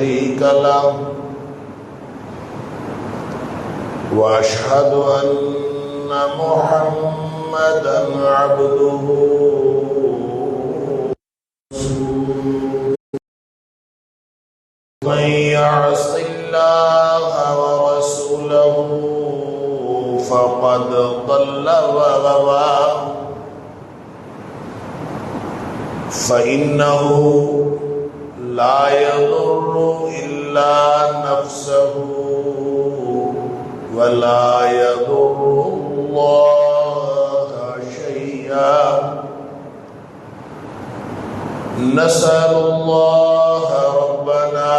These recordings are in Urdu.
شريك له وأشهد أن محمدا عبده من يعص الله ورسوله فقد ضل وغوى فإنه لا يضر إلا نفسه ولا يضر الله شيئا نسأل الله ربنا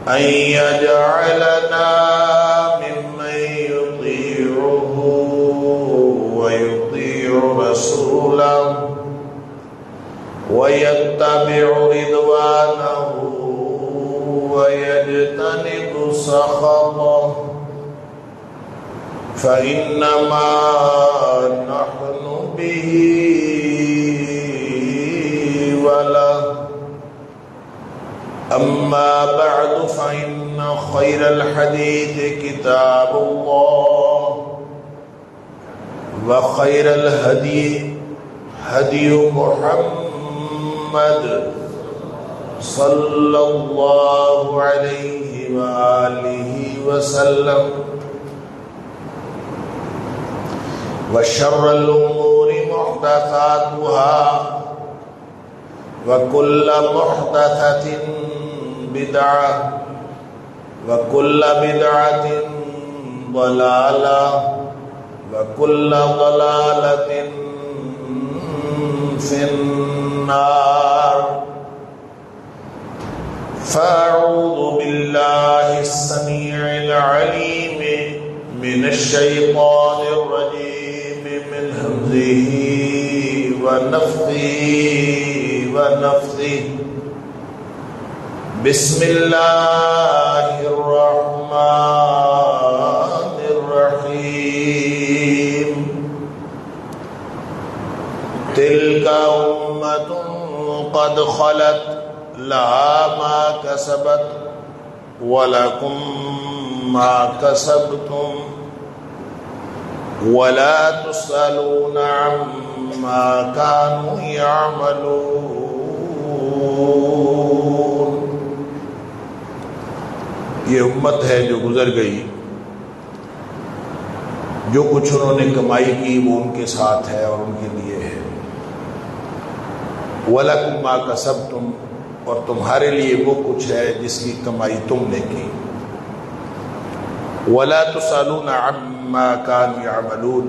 أن يجعلنا ممن يطيعه ويطيع رسوله ويتبع رضوانه ويجتنب سخطه فإنما نحن به وله أما بعد فإن خير الحديث كتاب الله وخير الهدي هدي محمد صلى الله عليه وآله وسلم وشر الأمور محدثاتها وكل محدثة بدعة وكل بدعة ضلالة وكل ضلالة في النار فأعوذ بالله السميع العليم من الشيطان الرجيم من همزه ونفخه ونفثه بسم الله الرحمن الرحيم تلك أمة قد خلت لها ما كسبت ولكم ما كسبتم ولا تسألون عما كانوا يعملون. یہ امت ہے جو گزر گئی، جو کچھ انہوں نے کمائی کی وہ ان کے ساتھ ہے اور ان کے لیے ہے. وَلَكُمْ مَا كَسَبْتُمْ، اور تمہارے لیے وہ کچھ ہے جس کی کمائی تم نے کی. وَلَا تُسْأَلُونَ عَمَّا كَانُوا يَعْمَلُونَ،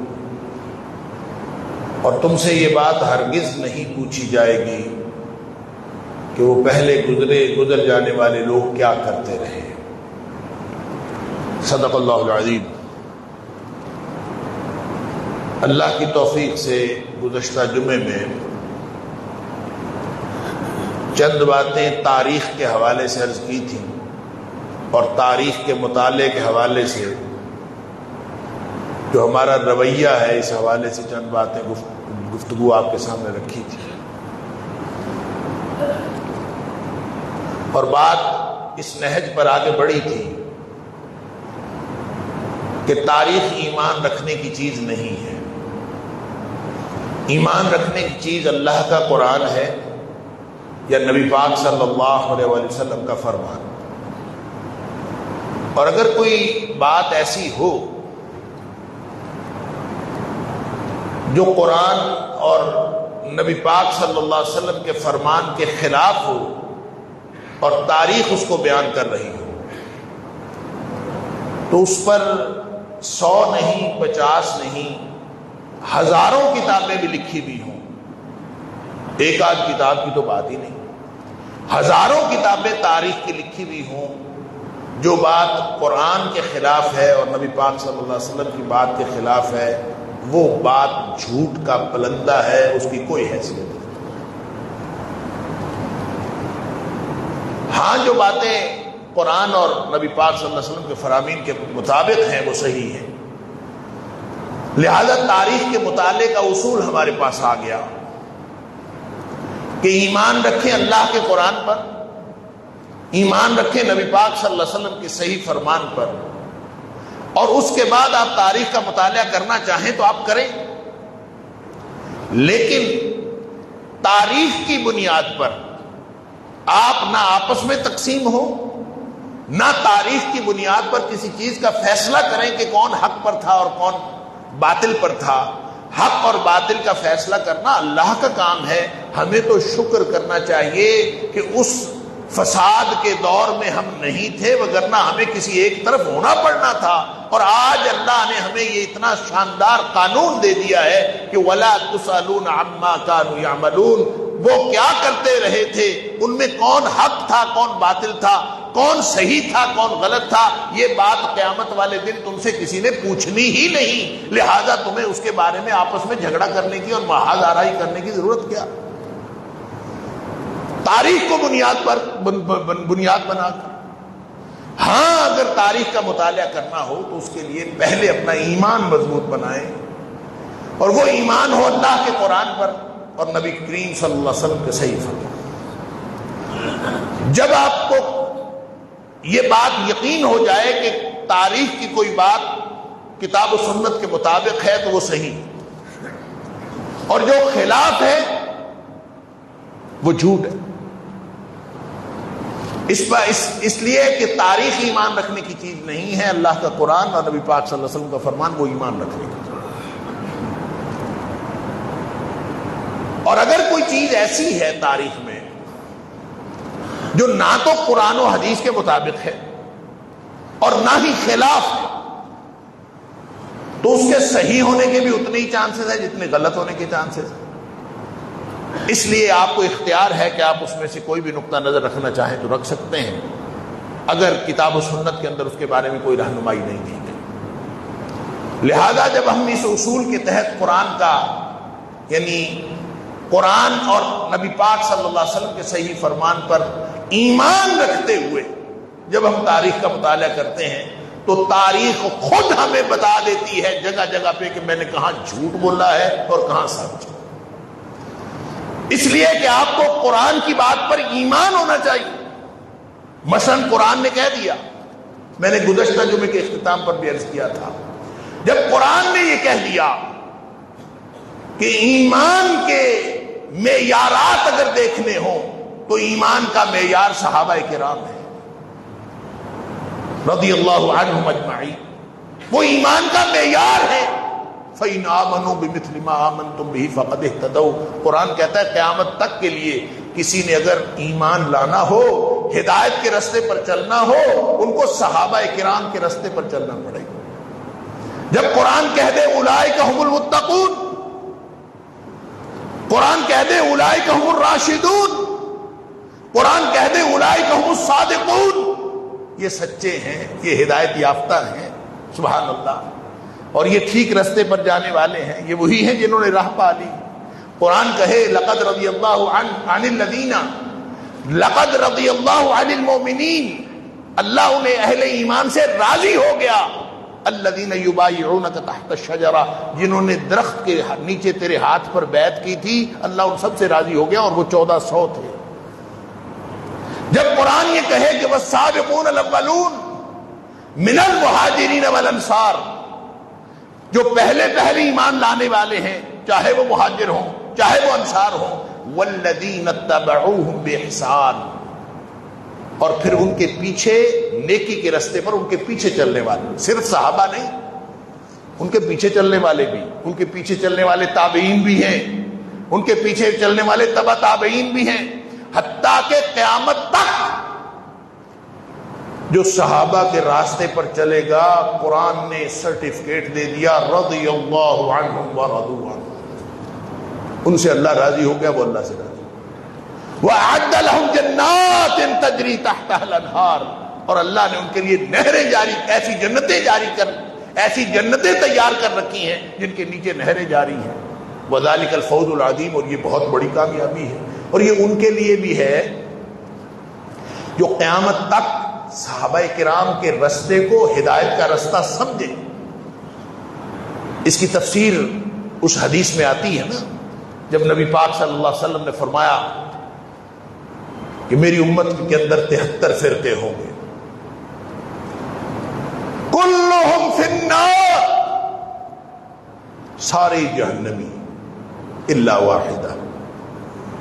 اور تم سے یہ بات ہرگز نہیں پوچھی جائے گی کہ وہ پہلے گزر جانے والے لوگ کیا کرتے رہے. صدق اللہ العظیم. اللہ کی توفیق سے گزشتہ جمعے میں چند باتیں تاریخ کے حوالے سے عرض کی تھیں اور تاریخ کے مطالعے کے حوالے سے جو ہمارا رویہ ہے اس حوالے سے چند باتیں گفتگو آپ کے سامنے رکھی تھی. اور بات اس نہج پر آگے بڑھی تھی کہ تاریخ ایمان رکھنے کی چیز نہیں ہے. ایمان رکھنے کی چیز اللہ کا قرآن ہے یا نبی پاک صلی اللہ علیہ وسلم کا فرمان. اور اگر کوئی بات ایسی ہو جو قرآن اور نبی پاک صلی اللہ علیہ وسلم کے فرمان کے خلاف ہو اور تاریخ اس کو بیان کر رہی ہو تو اس پر 100 نہیں 50 نہیں ہزاروں کتابیں بھی لکھی بھی ہوں، ایک آدھ کتاب کی تو بات ہی نہیں، ہزاروں کتابیں تاریخ کی لکھی بھی ہوں، جو بات قرآن کے خلاف ہے اور نبی پاک صلی اللہ علیہ وسلم کی بات کے خلاف ہے وہ بات جھوٹ کا پلندہ ہے، اس کی کوئی حیثیت نہیں. ہاں جو باتیں قرآن اور نبی پاک صلی اللہ علیہ وسلم کے فرامین کے مطابق ہیں وہ صحیح ہیں. لہذا تاریخ کے مطالعے کا اصول ہمارے پاس آ گیا کہ ایمان رکھیں اللہ کے قرآن پر ایمان رکھیں نبی پاک صلی اللہ علیہ وسلم کے صحیح فرمان پر، اور اس کے بعد آپ تاریخ کا مطالعہ کرنا چاہیں تو آپ کریں، لیکن تاریخ کی بنیاد پر آپ نہ آپس میں تقسیم ہو، نہ تاریخ کی بنیاد پر کسی چیز کا فیصلہ کریں کہ کون حق پر تھا اور کون باطل پر تھا۔ حق اور باطل کا فیصلہ کرنا اللہ کا کام ہے، ہمیں تو شکر کرنا چاہیے کہ اس فساد کے دور میں ہم نہیں تھے، وگرنہ ہمیں کسی ایک طرف ہونا پڑنا تھا۔ اور آج اللہ نے ہمیں یہ اتنا شاندار قانون دے دیا ہے کہ وَلَا تُسْأَلُونَ عَمَّا كَانُوا يَعْمَلُونَ، وہ کیا کرتے رہے تھے، ان میں کون حق تھا کون باطل تھا، کون صحیح تھا کون غلط تھا، یہ بات قیامت والے دن تم سے کسی نے پوچھنی ہی نہیں، لہذا تمہیں اس کے بارے میں آپس میں جھگڑا کرنے کی اور محاذ آرائی کرنے کی ضرورت کیا؟ تاریخ کو بنیاد بنا کر، ہاں اگر تاریخ کا مطالعہ کرنا ہو تو اس کے لیے پہلے اپنا ایمان مضبوط بنائیں، اور وہ ایمان ہو اللہ کے قرآن پر اور نبی کریم صلی اللہ علیہ وسلم کے صحیح فرمان۔ جب آپ کو یہ بات یقین ہو جائے کہ تاریخ کی کوئی بات کتاب و سنت کے مطابق ہے تو وہ صحیح، اور جو خلاف ہے وہ جھوٹ ہے۔ اس لیے کہ تاریخ ایمان رکھنے کی چیز نہیں ہے، اللہ کا قرآن اور نبی پاک صلی اللہ علیہ وسلم کا فرمان وہ ایمان رکھنے کی چیز۔ اور اگر کوئی چیز ایسی ہے تاریخ میں جو نہ تو قرآن و حدیث کے مطابق ہے اور نہ ہی خلاف ہے، تو اس کے صحیح ہونے کے بھی اتنے ہی چانسز ہیں جتنے غلط ہونے کے چانسز ہیں۔ اس لیے آپ کو اختیار ہے کہ آپ اس میں سے کوئی بھی نقطہ نظر رکھنا چاہیں تو رکھ سکتے ہیں، اگر کتاب و سنت کے اندر اس کے بارے میں کوئی رہنمائی نہیں دی گئی۔ لہذا جب ہم اس اصول کے تحت قرآن کا، یعنی قرآن اور نبی پاک صلی اللہ علیہ وسلم کے صحیح فرمان پر ایمان رکھتے ہوئے جب ہم تاریخ کا مطالعہ کرتے ہیں تو تاریخ خود ہمیں بتا دیتی ہے جگہ جگہ پہ کہ میں نے کہاں جھوٹ بولا ہے اور کہاں سچ۔ اس لیے کہ آپ کو قرآن کی بات پر ایمان ہونا چاہیے۔ مثلا قرآن نے کہہ دیا، میں نے گزشتہ جمعے کے اختتام پر بھی عرض کیا تھا، جب قرآن نے یہ کہہ دیا کہ ایمان کے معیارات اگر دیکھنے ہوں تو ایمان کا معیار صحابہ کرام ہے رضی اللہ عنہم اجمعین، وہ ایمان کا معیار ہے۔ فَإِنْ آمَنُوا بِمِثْلِ مَا آمَنْتُمْ بِهِ فَقَدِ اهْتَدَوْا، قرآن کہتا ہے قیامت تک کے لیے کسی نے اگر ایمان لانا ہو، ہدایت کے راستے پر چلنا ہو، ان کو صحابہ کرام کے راستے پر چلنا پڑے گا۔ جب قرآن کہہ دے اولئک ھم المتقون، قرآن کہہ دے اولئک ھم الراشدون، قرآن کہہ دے اولئک ھم الصادقون، یہ سچے ہیں، یہ ہدایت یافتہ ہیں، سبحان اللہ، اور یہ ٹھیک راستے پر جانے والے ہیں، یہ وہی ہیں جنہوں نے راہ پا لی۔ قرآن کہے لقد رضی اللہ عن الذین، لقد رضی اللہ عن المؤمنین، اللہ انہیں اہل ایمان سے راضی ہو گیا، الذین یبایعونک تحت الشجرہ، جنہوں نے درخت کے نیچے تیرے ہاتھ پر بیعت کی تھی، اللہ ان سب سے راضی ہو گیا، اور وہ 1400 تھے۔ جب قرآن یہ کہے کہ والسابقون الاولون من المہاجرین والانصار، جو پہلے ایمان لانے والے ہیں، چاہے وہ مہاجر ہوں چاہے وہ انصار ہوں، والذین اتبعوہم بإحسان، اور پھر ان کے پیچھے نیکی کے راستے پر ان کے پیچھے چلنے والے، صرف صحابہ نہیں، ان کے پیچھے چلنے والے بھی، ان کے پیچھے چلنے والے تابعین بھی ہیں، ان کے پیچھے چلنے والے تبع تابعین بھی ہیں، حتیٰ کہ قیامت تک جو صحابہ کے راستے پر چلے گا، قرآن نے سرٹیفکیٹ دے دیا رضی اللہ عنہم ورضوا عنہ، ان سے اللہ راضی ہو گیا، وہ اللہ سے راضی وَأَعَدَّ لَهُمْ جَنَّاتٍ تَجْرِي تَحْتَهَا الْأَنْهَارُ، اور اللہ نے ان کے لیے نہریں جاری، ایسی جنتیں جاری کر، ایسی جنتیں تیار کر رکھی ہیں جن کے نیچے نہریں جاری ہیں، وَذَلِكَ الْفَوْزُ الْعَظِيمُ، اور یہ بہت بڑی کامیابی ہے، اور یہ ان کے لیے بھی ہے جو قیامت تک صحابہ کرام کے رستے کو ہدایت کا رستہ سمجھے۔ اس کی تفسیر اس حدیث میں آتی ہے نا، جب نبی پاک صلی اللہ علیہ وسلم نے فرمایا کہ میری امت کے اندر 73 فرقے ہوں گے، کلہم فی النار، سارے جہنمی الا واحدہ،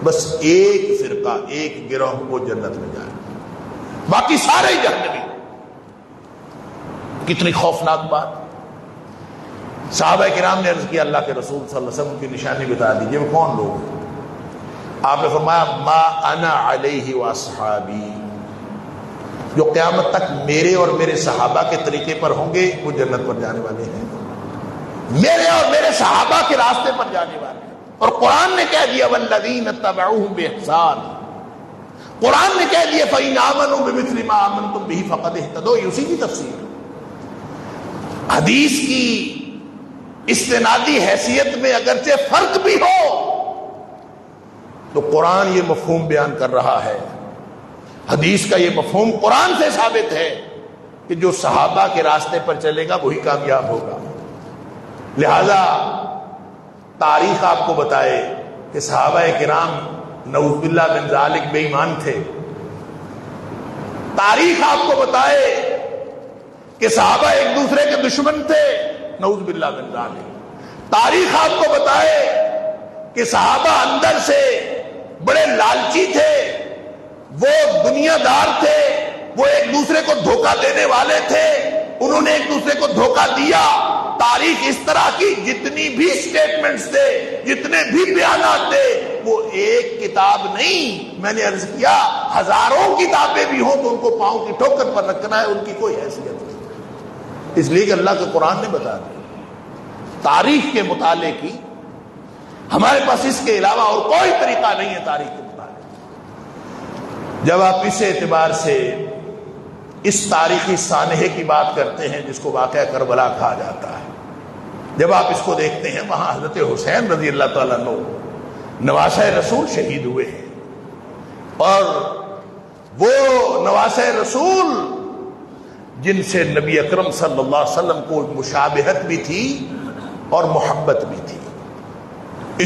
بس ایک فرقہ، ایک گروہ وہ جنت میں جائے، باقی سارے جہنمی۔ کتنی خوفناک بات۔ صحابہ کرام نے عرض کیا اللہ کے رسول صلی اللہ علیہ وسلم کی نشانی بتا دیجیے، وہ کون لوگ ہیں؟ آپ نے فرمایا ما انا علیہ واصحابی، جو قیامت تک میرے اور میرے صحابہ کے طریقے پر ہوں گے وہ جنت پر جانے والے ہیں، میرے اور میرے صحابہ کے راستے پر جانے والے ہیں۔ اور قرآن نے کہہ دیا والذین اتبعوہم بإحسان، قرآن نے کہہ دیا فإن آمنوا بمثل ما آمنتم به فقد اهتدوا، یہ اسی کی تفسیر۔ حدیث کی استنادی حیثیت میں اگرچہ فرق بھی ہو تو قرآن یہ مفہوم بیان کر رہا ہے، حدیث کا یہ مفہوم قرآن سے ثابت ہے کہ جو صحابہ کے راستے پر چلے گا وہی کامیاب ہوگا۔ لہذا تاریخ آپ کو بتائے کہ صحابہ کرام نعوذ باللہ من ذالک بے ایمان تھے، تاریخ آپ کو بتائے کہ صحابہ ایک دوسرے کے دشمن تھے، نعوذ باللہ من ذالک، تاریخ آپ کو بتائے کہ صحابہ اندر سے بڑے لالچی تھے، وہ دنیا دار تھے، وہ ایک دوسرے کو دھوکہ دینے والے تھے، انہوں نے ایک دوسرے کو دھوکہ دیا۔ تاریخ اس طرح کی جتنی بھی سٹیٹمنٹس تھے، جتنے بھی بیانات تھے، وہ ایک کتاب نہیں، میں نے عرض کیا ہزاروں کتابیں بھی ہوں تو ان کو پاؤں کی ٹھوکر پر رکھنا ہے، ان کی کوئی حیثیت نہیں، اس لیے کہ اللہ کے قرآن نے بتا دیا۔ تاریخ کے مطالعے کی ہمارے پاس اس کے علاوہ اور کوئی طریقہ نہیں ہے تاریخ کے مطالعے۔ جب آپ اس اعتبار سے اس تاریخی سانحے کی بات کرتے ہیں جس کو واقعہ کربلا کہا جاتا ہے، جب آپ اس کو دیکھتے ہیں وہاں حضرت حسین رضی اللہ تعالیٰ عنہ نواسہ رسول شہید ہوئے ہیں، اور وہ نواسہ رسول جن سے نبی اکرم صلی اللہ علیہ وسلم کو مشابہت بھی تھی اور محبت بھی تھی،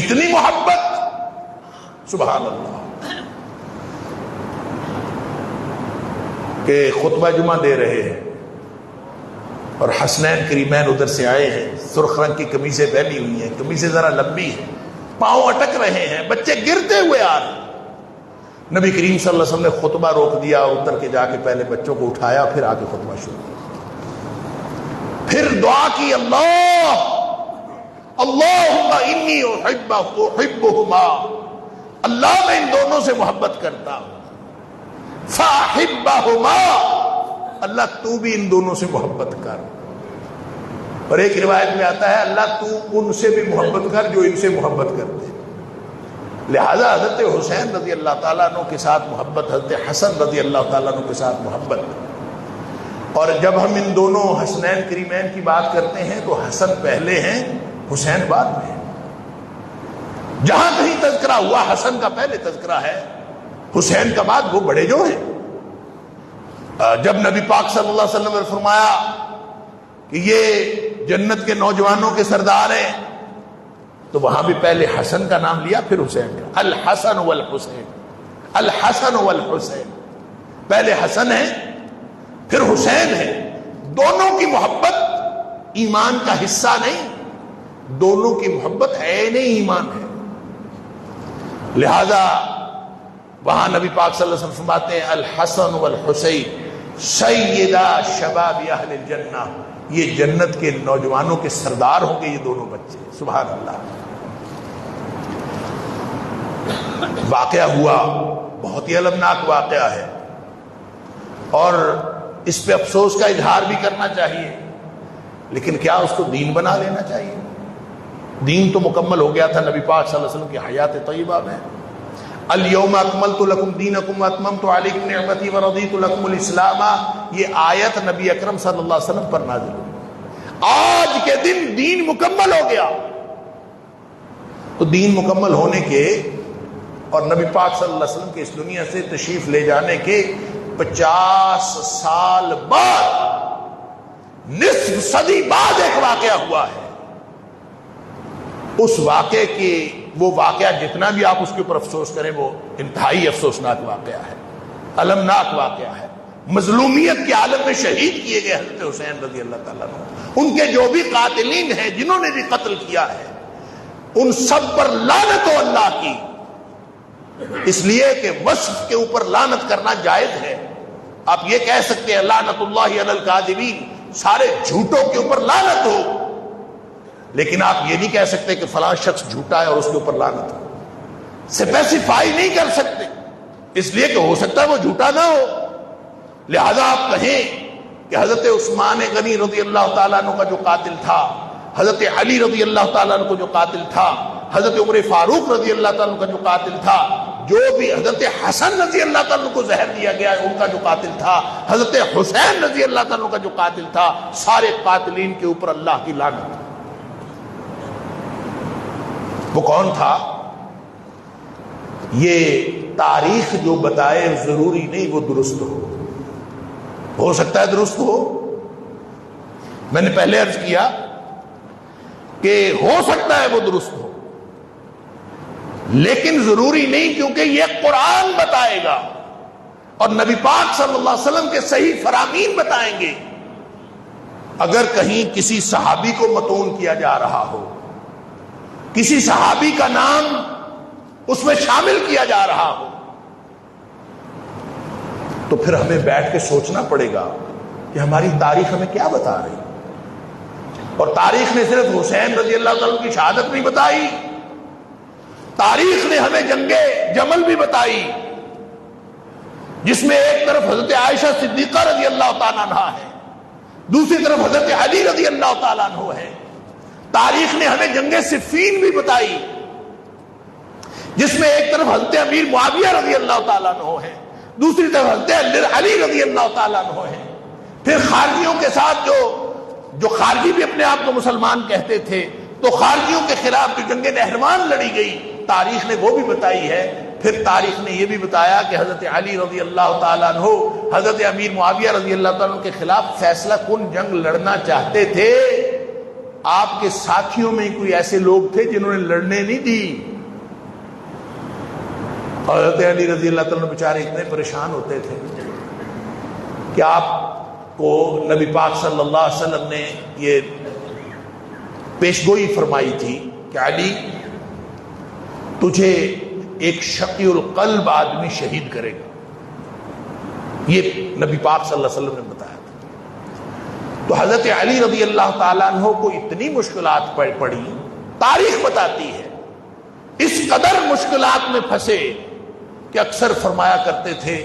اتنی محبت سبحان اللہ کہ خطبہ جمعہ دے رہے ہیں اور حسنین کریمین ادھر سے آئے ہیں، سرخ رنگ کی قمیصیں پہنی ہوئی ہیں، قمیصیں ذرا لمبی ہیں، پاؤں اٹک رہے ہیں، بچے گرتے ہوئے آ رہے ہیں۔ نبی کریم صلی اللہ علیہ وسلم نے خطبہ روک دیا اور اتر کے جا کے پہلے بچوں کو اٹھایا، پھر آ کے خطبہ شروع کیا، پھر دعا کی اللہم انی احبہما، اللہ میں ان دونوں سے محبت کرتا ہوں، فاحبہما، اللہ تو بھی ان دونوں سے محبت کر۔ اور ایک روایت میں آتا ہے اللہ تو ان سے بھی محبت کر جو ان سے محبت کرتے۔ لہذا حضرت حسین رضی اللہ تعالیٰ عنہ کے ساتھ محبت، حضرت حسن رضی اللہ تعالیٰ عنہ کے ساتھ محبت۔ اور جب ہم ان دونوں حسنین کریمین کی بات کرتے ہیں تو حسن پہلے ہیں، حسین بعد میں ہے۔ جہاں کہیں تذکرہ ہوا حسن کا پہلے تذکرہ ہے، حسین کا بعد، وہ بڑے جو ہیں۔ جب نبی پاک صلی اللہ علیہ وسلم نے فرمایا کہ یہ جنت کے نوجوانوں کے سردار ہیں تو وہاں بھی پہلے حسن کا نام لیا پھر حسین کا، الحسن والحسین، الحسن والحسین، پہلے حسن ہے پھر حسین ہے۔ دونوں کی محبت ایمان کا حصہ نہیں، دونوں کی محبت عین ایمان ہے۔ لہذا وہاں نبی پاک صلی اللہ علیہ وسلم فرماتے ہیں الحسن والحسین سیدہ شباب اہل الجنہ، یہ جنت کے نوجوانوں کے سردار ہوں گے یہ دونوں بچے، سبحان اللہ۔ واقعہ ہوا، بہت ہی المناک واقعہ ہے، اور اس پہ افسوس کا اظہار بھی کرنا چاہیے، لیکن کیا اس کو دین بنا لینا چاہیے؟ دین تو مکمل ہو گیا تھا نبی پاک صلی اللہ علیہ وسلم کی حیات طیبہ میں۔ الیوم اکملت لکم دینکم واتممت علیکم نعمتی ورضیت لکم الاسلام، یہ آیت نبی اکرم صلی اللہ علیہ وسلم پر نازل ہوئی۔ آج کے دن دین مکمل ہو گیا، تو دین مکمل ہونے کے اور نبی پاک صلی اللہ علیہ وسلم کے اس دنیا سے تشریف لے جانے کے 50 سال بعد، نصف صدی بعد ایک واقعہ ہوا ہے۔ اس واقعے کی، وہ واقعہ جتنا بھی آپ اس کے اوپر افسوس کریں وہ انتہائی افسوسناک واقعہ ہے۔ المناک واقعہ ہے. مظلومیت کے عالم میں شہید کیے گئے حضرت حسین رضی اللہ تعالیٰ عنہ. ان کے جو بھی قاتلین ہیں جنہوں نے بھی قتل کیا ہے ان سب پر لعنت ہو اللہ کی، اس لیے کہ وصف کے اوپر لعنت کرنا جائز ہے. آپ یہ کہہ سکتے ہیں لعنت اللہ علی الکاذبین، سارے جھوٹوں کے اوپر لعنت ہو، لیکن آپ یہ نہیں کہہ سکتے کہ فلاں شخص جھوٹا ہے اور اس کے اوپر لعنت ہو. اسپیسیفائی نہیں کر سکتے اس لیے کہ ہو سکتا ہے وہ جھوٹا نہ ہو. لہذا آپ کہیں کہ حضرت عثمان غنی رضی اللہ تعالیٰ عنہ کا جو قاتل تھا، حضرت علی رضی اللہ تعالیٰ عنہ کو جو قاتل تھا، حضرت عمر فاروق رضی اللہ تعالیٰ عنہ کا جو قاتل تھا، جو بھی حضرت حسن رضی اللہ تعالیٰ عنہ کو زہر دیا گیا ان کا جو قاتل تھا، حضرت حسین رضی اللہ تعالیٰ عنہ کا جو قاتل تھا، سارے قاتلین کے اوپر اللہ کی لعنت. وہ کون تھا؟ یہ تاریخ جو بتائے ضروری نہیں وہ درست ہو سکتا ہے درست ہو. میں نے پہلے عرض کیا کہ ہو سکتا ہے وہ درست ہو، لیکن ضروری نہیں، کیونکہ یہ قرآن بتائے گا اور نبی پاک صلی اللہ علیہ وسلم کے صحیح فرامین بتائیں گے. اگر کہیں کسی صحابی کو متون کیا جا رہا ہو، کسی صحابی کا نام اس میں شامل کیا جا رہا ہو، تو پھر ہمیں بیٹھ کے سوچنا پڑے گا کہ ہماری تاریخ ہمیں کیا بتا رہی. اور تاریخ نے صرف حسین رضی اللہ تعالیٰ کی شہادت نہیں بتائی، تاریخ نے ہمیں جنگ جمل بھی بتائی، جس میں ایک طرف حضرت عائشہ صدیقہ رضی اللہ تعالیٰ عنہ ہے، دوسری طرف حضرت علی رضی اللہ تعالیٰ عنہ ہے. تاریخ نے ہمیں جنگ صفین بھی بتائی، جس میں ایک طرف حضرت امیر معاویہ رضی اللہ تعالیٰ عنہ ہے، دوسری طرف حضرت علی رضی اللہ تعالیٰ عنہ ہے. پھر خارجیوں کے ساتھ جو خارجی بھی اپنے آپ کو مسلمان کہتے تھے، تو خارجیوں کے خلاف جو جنگ نہروان لڑی گئی، تاریخ نے وہ بھی بتائی ہے. پھر تاریخ نے یہ بھی بتایا کہ حضرت علی رضی اللہ تعالیٰ عنہ حضرت امیر معاویہ رضی اللہ تعالیٰ عنہ کے خلاف فیصلہ کن جنگ لڑنا چاہتے تھے. آپ کے ساتھیوں میں کوئی ایسے لوگ تھے جنہوں نے لڑنے نہیں دی. حضرت علی رضی اللہ تعالیٰ عنہ بیچارے اتنے پریشان ہوتے تھے کہ آپ کو نبی پاک صلی اللہ علیہ وسلم نے یہ پیشگوئی فرمائی تھی کہ علی تجھے ایک شقی القلب آدمی شہید کرے گا. یہ نبی پاک صلی اللہ علیہ وسلم نے بتایا تھا. تو حضرت علی رضی اللہ تعالیٰ عنہ کو اتنی مشکلات پڑی، تاریخ بتاتی ہے اس قدر مشکلات میں پھنسے کہ اکثر فرمایا کرتے تھے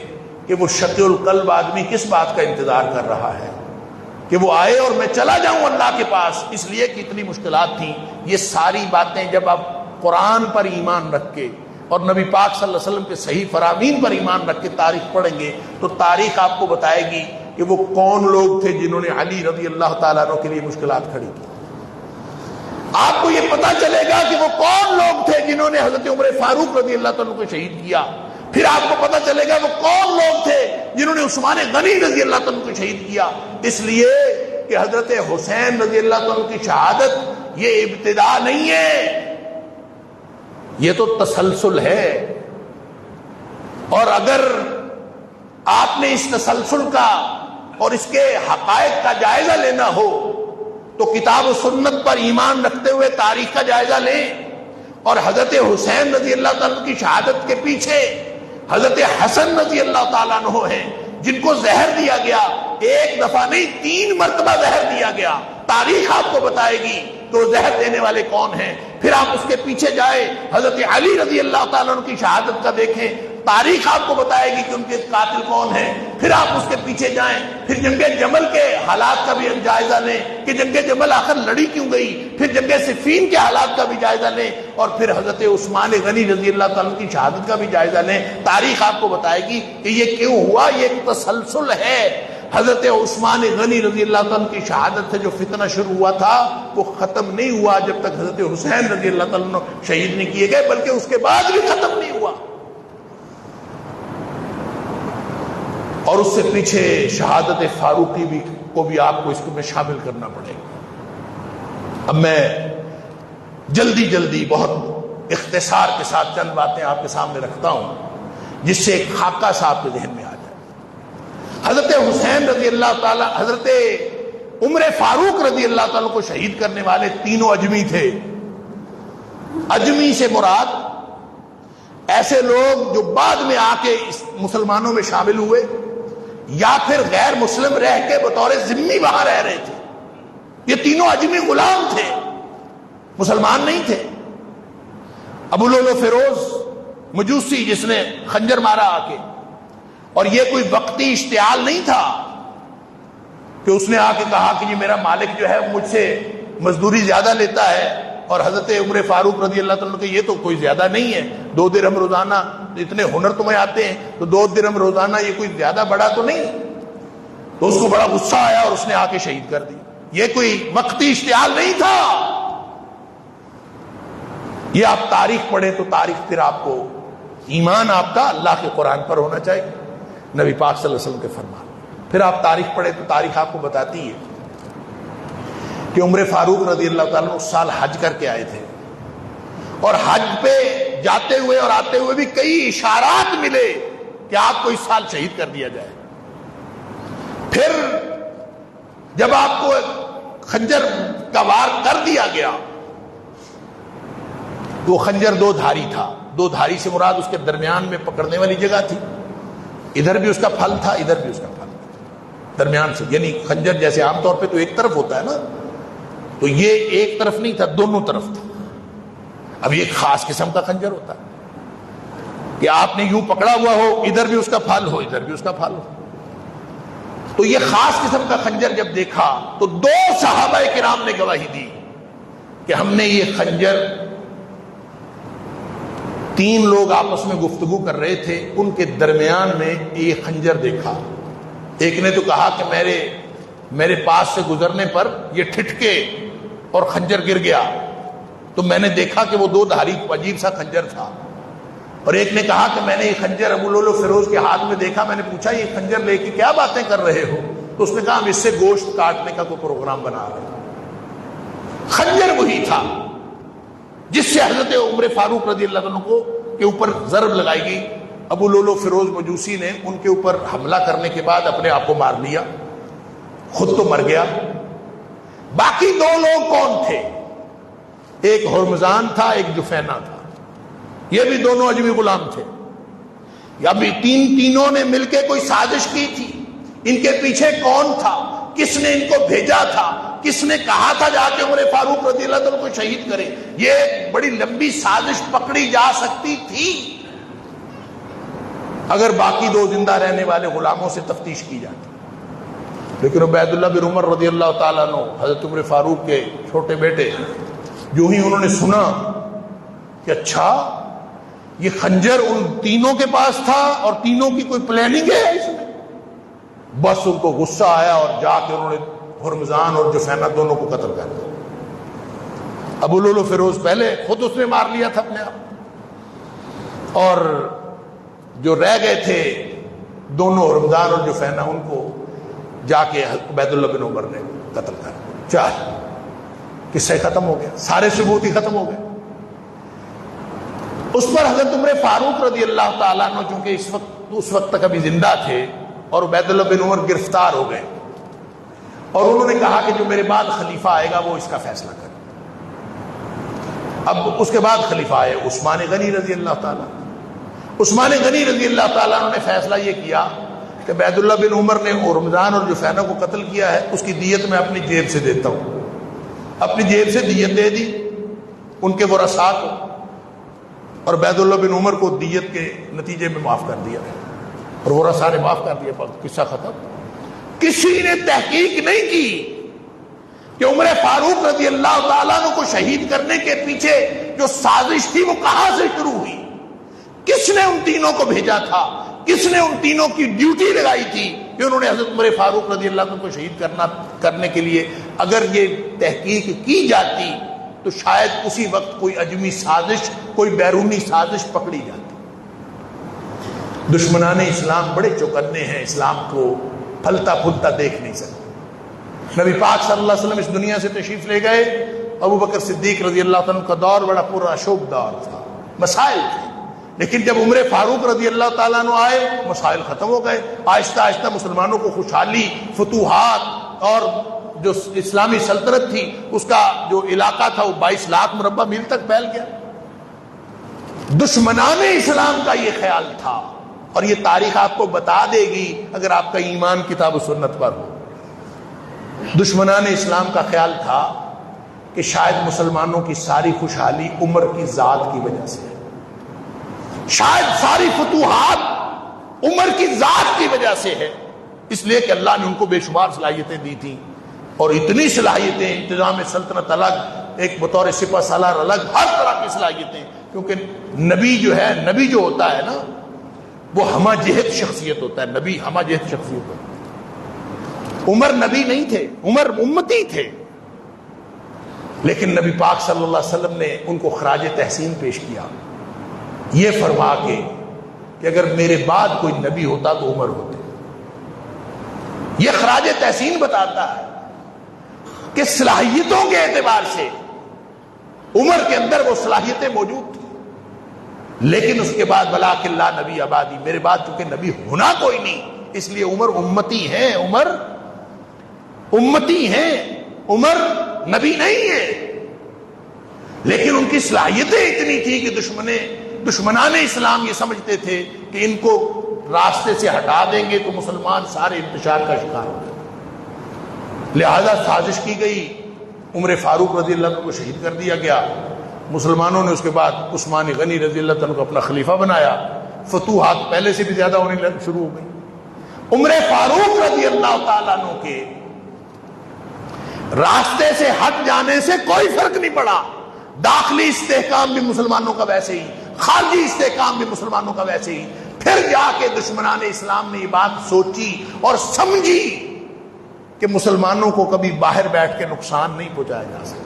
کہ وہ شقی القلب آدمی کس بات کا انتظار کر رہا ہے کہ وہ آئے اور میں چلا جاؤں اللہ کے پاس، اس لیے کہ اتنی مشکلات تھیں. یہ ساری باتیں جب آپ قرآن پر ایمان رکھ کے اور نبی پاک صلی اللہ علیہ وسلم کے صحیح فرامین پر ایمان رکھ کے تاریخ پڑھیں گے تو تاریخ آپ کو بتائے گی کہ وہ کون لوگ تھے جنہوں نے علی رضی اللہ تعالیٰ عنہ کے لیے مشکلات کھڑی کی. آپ کو یہ پتا چلے گا کہ وہ کون لوگ تھے جنہوں نے حضرت عمر فاروق رضی اللہ تعالیٰ عنہ کو شہید کیا. پھر آپ کو پتا چلے گا وہ کون لوگ تھے جنہوں نے عثمان غنی رضی اللہ تعالیٰ عنہ کو شہید کیا. اس لیے کہ حضرت حسین رضی اللہ تعالیٰ عنہ کی شہادت یہ ابتدا نہیں ہے، یہ تو تسلسل ہے. اور اگر آپ نے اس تسلسل کا اور اس کے حقائق کا جائزہ لینا ہو تو کتاب و سنت پر ایمان رکھتے ہوئے تاریخ کا جائزہ لیں. اور حضرت حسین رضی اللہ تعالیٰ عنہ کی شہادت کے پیچھے حضرت حسن رضی اللہ تعالیٰ عنہ ہیں جن کو زہر دیا گیا، ایک دفعہ نہیں 3 مرتبہ زہر دیا گیا. تاریخ آپ کو بتائے گی کہ وہ زہر دینے والے کون ہیں. پھر آپ اس کے پیچھے جائیں، حضرت علی رضی اللہ تعالیٰ عنہ کی شہادت کا دیکھیں، تاریخ آپ کو بتائے گی کہ ان کے قاتل کون ہیں. پھر آپ اس کے پیچھے جائیں، پھر جنگ جمل کے حالات کا بھی جائزہ لیں کہ جنگ جمل آخر لڑی کیوں گئی. پھر جنگ صفین کے حالات کا بھی جائزہ لیں، اور پھر حضرت عثمان غنی رضی اللہ تعالیٰ عنہ کی شہادت کا بھی جائزہ لیں. تاریخ آپ کو بتائے گی کہ یہ کیوں ہوا. یہ ایک تسلسل ہے. حضرت عثمان غنی رضی اللہ تعالیٰ عنہ کی شہادت سے جو فتنہ شروع ہوا تھا وہ ختم نہیں ہوا جب تک حضرت حسین رضی اللہ تعالیٰ عنہ شہید نہیں کیے گئے، بلکہ اس کے بعد بھی ختم نہیں ہوا. اور اس سے پیچھے شہادت فاروقی کو بھی آپ کو اس میں شامل کرنا پڑے گا. اب میں جلدی بہت اختصار کے ساتھ چند باتیں آپ کے سامنے رکھتا ہوں جس سے ایک خاکہ سا آپ کے ذہن میں آ جائے. حضرت حسین رضی اللہ تعالی، حضرت عمر فاروق رضی اللہ تعالیٰ کو شہید کرنے والے تینوں اجمی تھے۔ اجمی سے مراد ایسے لوگ جو بعد میں آ کے مسلمانوں میں شامل ہوئے یا پھر غیر مسلم رہ کے بطور ذمہ وہاں رہ رہے تھے۔ یہ تینوں اجمی غلام تھے، مسلمان نہیں تھے۔ ابو لولو فیروز مجوسی جس نے خنجر مارا آ کے، اور یہ کوئی وقتی اشتعال نہیں تھا کہ اس نے آ کے کہا کہ یہ میرا مالک جو ہے مجھ سے مزدوری زیادہ لیتا ہے، اور حضرت عمر فاروق رضی اللہ تعالیٰ کہ یہ تو کوئی زیادہ نہیں ہے، 2 درہم روزانہ، اتنے ہنر تمہیں آتے ہیں تو 2 درہم روزانہ یہ کوئی زیادہ بڑا تو نہیں۔ تو اس کو بڑا غصہ آیا اور اس نے آ کے شہید کر دی۔ یہ کوئی وقتی اشتعال نہیں تھا۔ یہ آپ تاریخ پڑھیں تو تاریخ پھر آپ کو، ایمان آپ کا اللہ کے قرآن پر ہونا چاہیے، نبی پاک صلی اللہ علیہ وسلم کے فرمان۔ پھر آپ تاریخ پڑھیں تو تاریخ آپ کو بتاتی ہے کہ عمر فاروق رضی اللہ تعالیٰ اس سال حج کر کے آئے تھے، اور حج پہ جاتے ہوئے اور آتے ہوئے بھی کئی اشارات ملے کہ آپ کو اس سال شہید کر دیا جائے۔ پھر جب آپ کو خنجر کا وار کر دیا گیا، وہ خنجر 2 دھاری تھا۔ 2 دھاری سے مراد اس کے درمیان میں پکڑنے والی جگہ تھی، ادھر بھی اس کا پھل تھا، ادھر بھی اس کا پھل تھا، درمیان سے، یعنی خنجر جیسے عام طور پہ تو ایک طرف ہوتا ہے نا، تو یہ ایک طرف نہیں تھا، دونوں طرف تھا۔ اب یہ ایک خاص قسم کا خنجر ہوتا ہے کہ آپ نے یوں پکڑا ہوا ہو، ادھر بھی اس کا پھل ہو، ادھر بھی اس کا پھل ہو۔ تو یہ خاص قسم کا خنجر جب دیکھا تو 2 صحابہ کرام نے گواہی دی کہ ہم نے یہ خنجر، 3 لوگ آپس میں گفتگو کر رہے تھے، ان کے درمیان میں یہ خنجر دیکھا۔ ایک نے تو کہا کہ میرے پاس سے گزرنے پر یہ ٹھٹکے اور خنجر گر گیا، تو میں نے دیکھا کہ وہ 2 دھاری عجیب سا خنجر تھا۔ اور ایک نے کہا کہ میں نے یہ خنجر ابو لولو فیروز کے ہاتھ میں دیکھا، میں نے پوچھا یہ خنجر لے کے کیا باتیں کر رہے ہو؟ تو اس نے کہا ہم اس سے گوشت کاٹنے کا کوئی پروگرام بنا رہے ہیں۔ خنجر وہی تھا جس سے حضرت عمر فاروق رضی اللہ عنہ کو کے اوپر ضرب لگائی گئی۔ ابو لولو فیروز مجوسی نے ان کے اوپر حملہ کرنے کے بعد اپنے آپ کو مار لیا، خود تو مر گیا۔ باقی 2 لوگ کون تھے؟ ایک ہرمزان تھا، ایک جفینہ تھا۔ یہ بھی دونوں اجمی غلام تھے۔ یا بھی تینوں نے مل کے کوئی سازش کی تھی۔ ان کے پیچھے کون تھا؟ کس نے ان کو بھیجا تھا؟ کس نے کہا تھا جا کے عمر فاروق رضی اللہ عنہ کو شہید کرے؟ یہ ایک بڑی لمبی سازش پکڑی جا سکتی تھی اگر باقی 2 زندہ رہنے والے غلاموں سے تفتیش کی جاتی۔ لیکن عبید اللہ بن عمر رضی اللہ تعالیٰ عنہ، حضرت عمر فاروق کے چھوٹے بیٹے، جو ہی انہوں نے سنا کہ اچھا یہ خنجر ان تینوں کے پاس تھا اور تینوں کی کوئی پلاننگ ہے اس میں، بس ان کو غصہ آیا اور جا کے انہوں نے ہرمزان اور جفینہ دونوں کو قتل کر دیا۔ ابو لولو فیروز پہلے خود اس نے مار لیا تھا اپنے آپ، اور جو رہ گئے تھے دونوں ہرمزان اور جفینہ، ان کو جا کے عبید اللہ بن عمر نے قتل کر دیا۔ چاہ قصہ ختم ہو گیا، سارے ثبوت ہی ختم ہو گئے۔ اس پر حضرت عمر فاروق رضی اللہ تعالیٰ عنہ چونکہ اس وقت تک ابھی زندہ تھے، اور عبید اللہ بن عمر گرفتار ہو گئے، اور انہوں نے کہا کہ جو میرے بعد خلیفہ آئے گا وہ اس کا فیصلہ کرے۔ اب اس کے بعد خلیفہ آئے عثمان غنی رضی اللہ تعالیٰ۔ عثمان غنی رضی اللہ تعالیٰ عنہ نے فیصلہ یہ کیا کہ عبید اللہ بن عمر نے رمضان اور جفینہ کو قتل کیا ہے، اس کی دیت میں اپنی جیب سے دیتا ہوں۔ اپنی جیب سے دیت دے دی ان کے ورثاء کو، اور عبید اللہ بن عمر کو دیت کے نتیجے میں معاف کر دیا، اور ورثاء نے معاف کر دیا، قصہ ختم۔ کسی نے تحقیق نہیں کی کہ عمر فاروق رضی اللہ تعالیٰ عنہ کو شہید کرنے کے پیچھے جو سازش تھی وہ کہاں سے شروع ہوئی، کس نے ان تینوں کو بھیجا تھا، کس نے ان تینوں کی ڈیوٹی لگائی تھی کہ انہوں نے حضرت عمر فاروق رضی اللہ عنہ کو شہید کرنے کے لیے اگر یہ تحقیق کی جاتی تو شاید اسی وقت کوئی اجمی سازش، کوئی بیرونی سازش پکڑی جاتی۔ دشمنان اسلام بڑے چوکنے ہیں، اسلام کو پھلتا پھولتا دیکھ نہیں سکتے۔ نبی پاک صلی اللہ علیہ وسلم اس دنیا سے تشریف لے گئے، ابو بکر صدیق رضی اللہ عنہ کا دور بڑا پراشوب دور تھا، مسائل تھے، لیکن جب عمر فاروق رضی اللہ تعالیٰ عنہ آئے مسائل ختم ہو گئے. آہستہ آہستہ مسلمانوں کو خوشحالی، فتوحات، اور جو اسلامی سلطنت تھی اس کا جو علاقہ تھا وہ 22 لاکھ مربع میل تک پھیل گیا. دشمنان اسلام کا یہ خیال تھا، اور یہ تاریخ آپ کو بتا دے گی اگر آپ کا ایمان کتاب و سنت پر ہو. دشمنان اسلام کا خیال تھا کہ شاید مسلمانوں کی ساری خوشحالی عمر کی ذات کی وجہ سے ہے، شاید ساری فتوحات عمر کی ذات کی وجہ سے ہے، اس لیے کہ اللہ نے ان کو بے شمار صلاحیتیں دی تھیں، اور اتنی صلاحیتیں، انتظام سلطنت الگ، ایک بطور سپہ سالار الگ، ہر طرح کی صلاحیتیں. کیونکہ نبی جو ہے، نبی جو ہوتا ہے نا وہ ہمہ جہت شخصیت ہوتا ہے. نبی ہمہ جہت شخصیت ہوتا ہے. عمر نبی نہیں تھے، عمر امتی تھے، لیکن نبی پاک صلی اللہ علیہ وسلم نے ان کو خراج تحسین پیش کیا یہ فرما کے کہ اگر میرے بعد کوئی نبی ہوتا تو عمر ہوتے. یہ خراج تحسین بتاتا ہے کہ صلاحیتوں کے اعتبار سے عمر کے اندر وہ صلاحیتیں موجود تھیں، لیکن اس کے بعد ولاکن لا نبی آبادی، میرے بعد چونکہ نبی ہونا کوئی نہیں، اس لیے عمر امتی ہیں، عمر امتی ہیں، عمر نبی نہیں ہے. لیکن ان کی صلاحیتیں اتنی تھی کہ دشمنان اسلام یہ سمجھتے تھے کہ ان کو راستے سے ہٹا دیں گے تو مسلمان سارے انتشار کا شکار ہو جائیں. لہذا سازش کی گئی، عمر فاروق رضی اللہ عنہ کو شہید کر دیا گیا. مسلمانوں نے اس کے بعد عثمان غنی رضی اللہ عنہ کو اپنا خلیفہ بنایا. فتوحات پہلے سے بھی زیادہ ہونے شروع ہو گئی. عمر فاروق رضی اللہ تعالیٰ عنہ کے راستے سے ہٹ جانے سے کوئی فرق نہیں پڑا. داخلی استحکام بھی مسلمانوں کا ویسے ہی، خارجی استحکام بھی مسلمانوں کا ویسے ہی. پھر جا کے دشمنان اسلام نے یہ بات سوچی اور سمجھی کہ مسلمانوں کو کبھی باہر بیٹھ کے نقصان نہیں پہنچایا جا سکتا.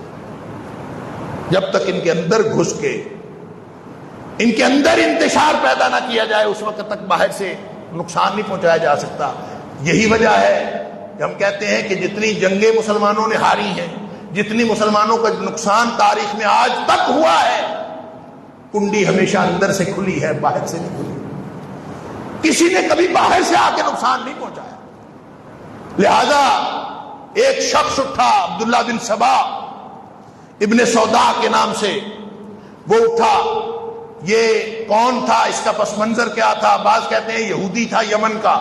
جب تک ان کے اندر گھس کے ان کے اندر انتشار پیدا نہ کیا جائے اس وقت تک باہر سے نقصان نہیں پہنچایا جا سکتا. یہی وجہ ہے کہ ہم کہتے ہیں کہ جتنی جنگیں مسلمانوں نے ہاری ہیں، جتنی مسلمانوں کا نقصان تاریخ میں آج تک ہوا ہے، کنڈی ہمیشہ اندر سے کھلی ہے، باہر سے نہیں کھلی. کسی نے کبھی باہر سے آ کے نقصان نہیں پہنچایا. لہذا ایک شخص اٹھا، عبداللہ بن سبا ابن سودا کے نام سے، وہ اٹھا. یہ کون تھا، اس کا پس منظر کیا تھا؟ بعض کہتے ہیں یہودی تھا یمن کا،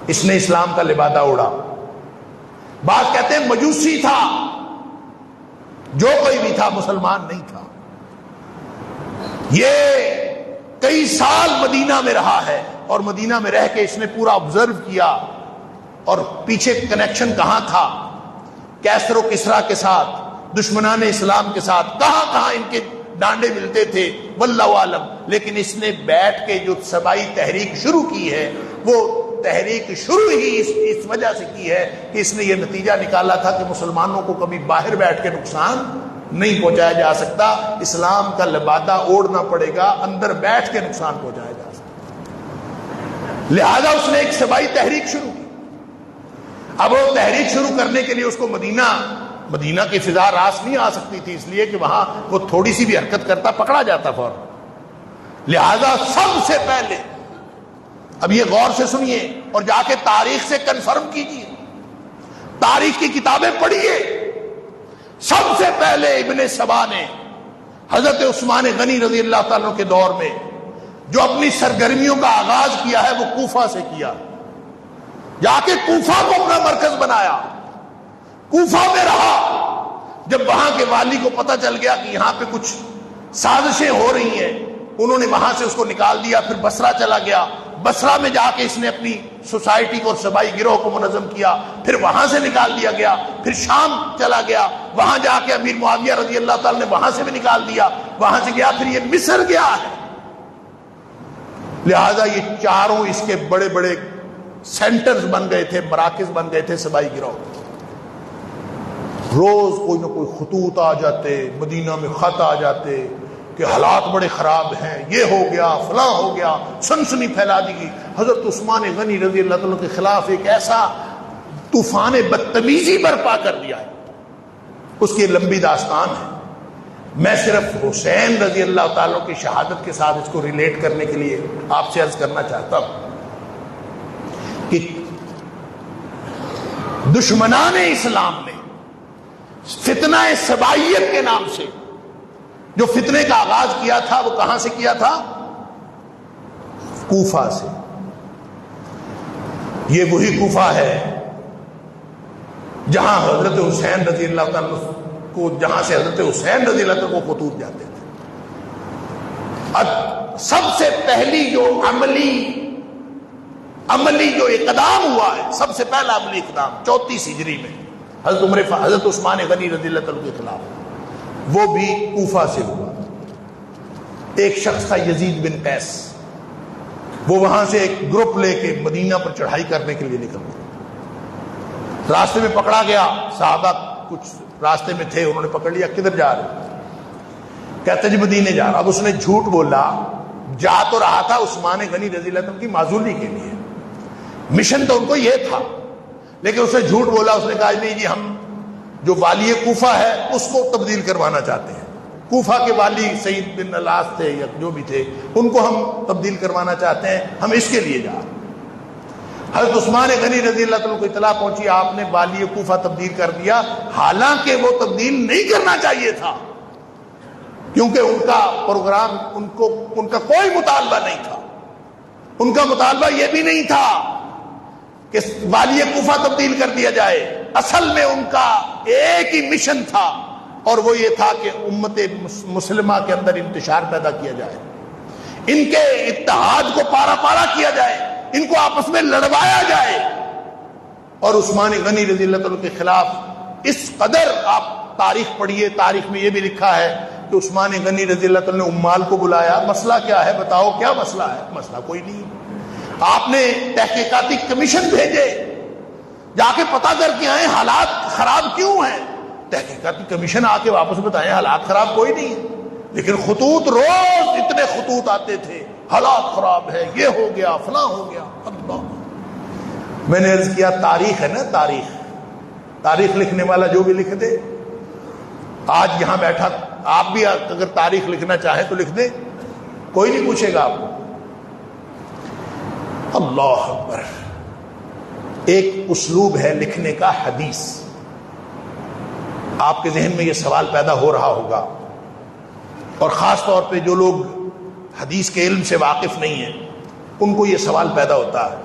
اس نے اسلام کا لبادہ اڑا. بعض کہتے ہیں مجوسی تھا، جو کوئی بھی تھا مسلمان نہیں تھا. یہ کئی سال مدینہ میں رہا ہے، اور مدینہ میں رہ کے اس نے پورا آبزرو کیا، اور پیچھے کنیکشن کہاں تھا کیسر و کسرا کے ساتھ، دشمنان اسلام کے ساتھ، کہاں کہاں ان کے ڈانڈے ملتے تھے، واللہ عالم. لیکن اس نے بیٹھ کے جو سبائی تحریک شروع کی ہے، وہ تحریک شروع ہی اس وجہ سے کی ہے کہ اس نے یہ نتیجہ نکالا تھا کہ مسلمانوں کو کبھی باہر بیٹھ کے نقصان نہیں پہنچایا جا سکتا. اسلام کا لبادہ اوڑھنا پڑے گا، اندر بیٹھ کے نقصان پہنچایا جا سکتا. لہذا اس نے ایک سبائی تحریک شروع کی. اب وہ تحریک شروع کرنے کے لیے اس کو مدینہ کی فضا راس نہیں آ سکتی تھی، اس لیے کہ وہاں وہ تھوڑی سی بھی حرکت کرتا پکڑا جاتا فوراً. لہذا سب سے پہلے، اب یہ غور سے سنیے اور جا کے تاریخ سے کنفرم کیجیے، تاریخ کی کتابیں پڑھیے. سب سے پہلے ابن سبا نے حضرت عثمان غنی رضی اللہ تعالیٰ کے دور میں جو اپنی سرگرمیوں کا آغاز کیا ہے وہ کوفہ سے کیا. جا کے کوفہ کو اپنا مرکز بنایا، کوفہ میں رہا. جب وہاں کے والی کو پتہ چل گیا کہ یہاں پہ کچھ سازشیں ہو رہی ہیں، انہوں نے وہاں سے اس کو نکال دیا. پھر بصرہ چلا گیا، بصرہ میں جا کے اس نے اپنی سوسائٹی کو اور سبائی گروہ کو منظم کیا. پھر وہاں سے نکال دیا گیا. پھر شام چلا گیا، وہاں جا کے امیر معاویہ رضی اللہ تعالی نے وہاں سے بھی نکال دیا. وہاں سے گیا، پھر یہ مصر گیا ہے. لہذا یہ چاروں اس کے بڑے بڑے سینٹرز بن گئے تھے، مراکز بن گئے تھے سبائی گروہ. روز کوئی نہ کوئی خطوط آ جاتے، مدینہ میں خط آ جاتے کہ حالات بڑے خراب ہیں، یہ ہو گیا، فلاں ہو گیا، سنسنی پھیلا دی گئی. حضرت عثمان غنی رضی اللہ تعالیٰ کے خلاف ایک ایسا طوفان بدتمیزی برپا کر دیا ہے، اس کی لمبی داستان ہے. میں صرف حسین رضی اللہ تعالیٰ کی شہادت کے ساتھ اس کو ریلیٹ کرنے کے لیے آپ سے عرض کرنا چاہتا ہوں کہ دشمنان اسلام نے فتنہ سبائیت کے نام سے جو فتنے کا آغاز کیا تھا وہ کہاں سے کیا تھا؟ کوفہ سے۔ یہ وہی کوفہ ہے جہاں حضرت حسین رضی اللہ تعالیٰ کو، جہاں سے حضرت حسین رضی اللہ تعالیٰ کو خطوط جاتے تھے۔ اب سب سے پہلی جو عملی جو اقدام ہوا ہے، سب سے پہلا عملی اقدام 34 ہجری میں حضرت عثمان غنی رضی اللہ تعالیٰ کے خلاف، وہ بھی کوفہ سے ہوا۔ ایک شخص تھا یزید بن قیس، وہ وہاں سے ایک گروپ لے کے مدینہ پر چڑھائی کرنے کے لیے نکل گیا۔ راستے میں پکڑا گیا، صحابہ کچھ راستے میں تھے، انہوں نے پکڑ لیا، کدھر جا رہے؟ کہتے جی مدینے جا رہا۔ اب اس نے جھوٹ بولا، جا تو رہا تھا عثمان غنی رضی اللہ عنہ کی معزولی کے لیے، مشن تو ان کو یہ تھا، لیکن اس نے جھوٹ بولا۔ اس نے کہا نہیں جی ہم جو والی کوفہ ہے اس کو تبدیل کروانا چاہتے ہیں، کوفہ کے والی سعید بن الاس تھے یا جو بھی تھے، ان کو ہم تبدیل کروانا چاہتے ہیں، ہم اس کے لیے جا رہے ہیں۔ حضرت عثمان غنی رضی اللہ عنہ کو اطلاع پہنچی آپ نے والی کوفہ تبدیل کر دیا، حالانکہ وہ تبدیل نہیں کرنا چاہیے تھا، کیونکہ ان کا پروگرام، ان کا کوئی مطالبہ نہیں تھا۔ ان کا مطالبہ یہ بھی نہیں تھا کہ والی کوفہ تبدیل کر دیا جائے، اصل میں ان کا ایک ہی مشن تھا، اور وہ یہ تھا کہ امت مسلمہ کے اندر انتشار پیدا کیا جائے، ان کے اتحاد کو پارا پارا کیا جائے، ان کو آپس میں لڑوایا جائے۔ اور عثمان غنی رضی اللہ عنہ کے خلاف اس قدر، آپ تاریخ پڑھیے، تاریخ میں یہ بھی لکھا ہے کہ عثمان غنی رضی اللہ عنہ نے امال کو بلایا، مسئلہ کیا ہے بتاؤ، کیا مسئلہ ہے؟ مسئلہ کوئی نہیں۔ آپ نے تحقیقاتی کمیشن بھیجے، جا کے پتہ کر کے آئے حالات خراب کیوں ہیں، تحقیقاتی کمیشن آ کے واپس بتائیں حالات خراب کوئی نہیں ہے، لیکن خطوط، روز اتنے خطوط آتے تھے، حالات خراب ہے، یہ ہو گیا، فلاں ہو گیا۔ اللہ، میں نے عرض کیا تاریخ ہے نا، تاریخ لکھنے والا جو بھی لکھ دے، آج یہاں بیٹھا آپ بھی اگر تاریخ لکھنا چاہیں تو لکھ دیں، کوئی نہیں پوچھے گا آپ کو۔ اللہ اکبر۔ ایک اسلوب ہے لکھنے کا، حدیث۔ آپ کے ذہن میں یہ سوال پیدا ہو رہا ہوگا، اور خاص طور پہ جو لوگ حدیث کے علم سے واقف نہیں ہیں ان کو یہ سوال پیدا ہوتا ہے